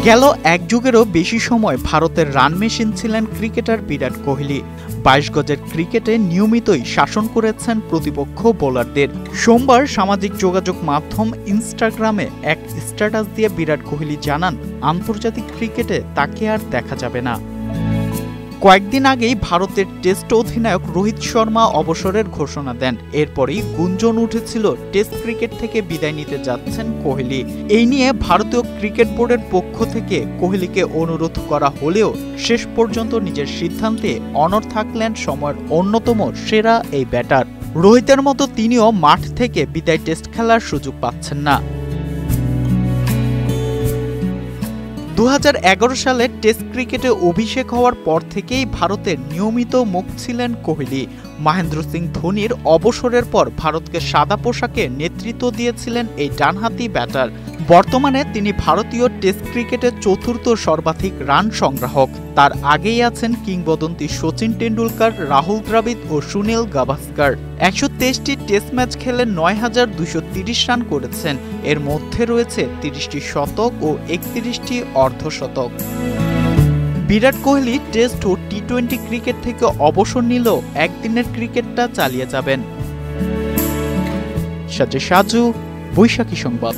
গেল এক যুগেরও বেশি সময় ভারতের রান মেশিন ছিলেন ক্রিকেটার বিরাট কোহলি। ২২ গজের ক্রিকেটে নিয়মিতই শাসন করেছেন প্রতিপক্ষ বোলারদের। সোমবার সামাজিক যোগাযোগ মাধ্যম ইনস্টাগ্রামে এক স্ট্যাটাস দিয়ে বিরাট কোহলি জানান, আন্তর্জাতিক ক্রিকেটে তাকে আর দেখা যাবে না। কয়েকদিন আগেই ভারতের টেস্ট অধিনায়ক রোহিত শর্মা অবসরের ঘোষণা দেন। এরপরই গুঞ্জন উঠেছিল টেস্ট ক্রিকেট থেকে বিদায় নিতে যাচ্ছেন কোহলি। এই নিয়ে ভারতীয় ক্রিকেট বোর্ডের পক্ষ থেকে কোহলিকে অনুরোধ করা হলেও শেষ পর্যন্ত নিজের সিদ্ধান্তে অনড় থাকলেন সময়ের অন্যতম সেরা এই ব্যাটার। রোহিতের মতো তিনিও মাঠ থেকে বিদায় টেস্ট খেলার সুযোগ পাচ্ছেন না। ২০১১ সালে টেস্ট ক্রিকেটে অভিষেক হওয়ার পর থেকেই ভারতের নিয়মিত মুখ ছিলেন কোহলি। মহেন্দ্র সিং ধোনির অবসরের পর ভারতকে সাদা পোশাকে নেতৃত্ব দিয়েছিলেন এই ডানহাতি ব্যাটার। বর্তমানে তিনি ভারতীয় টেস্ট ক্রিকেটের চতুর্থ সর্বাধিক রান সংগ্রাহক। তার আগেই আছেন কিংবদন্তি সচিন টেন্ডুলকার, রাহুল দ্রাবিড় ও সুনীল গাভাস্কার। ১২৩টি টেস্ট ম্যাচ খেলে ৯,২৩০ রান করেছেন। এর মধ্যে রয়েছে ৩০টি শতক ও ৩১টি অর্ধশতক। বিরাট কোহলি টেস্ট ও টি-20 ক্রিকেট থেকে অবসর নিলেও একদিনের ক্রিকেটটা চালিয়ে যাবেন। সাজু, বৈশাখী সংবাদ।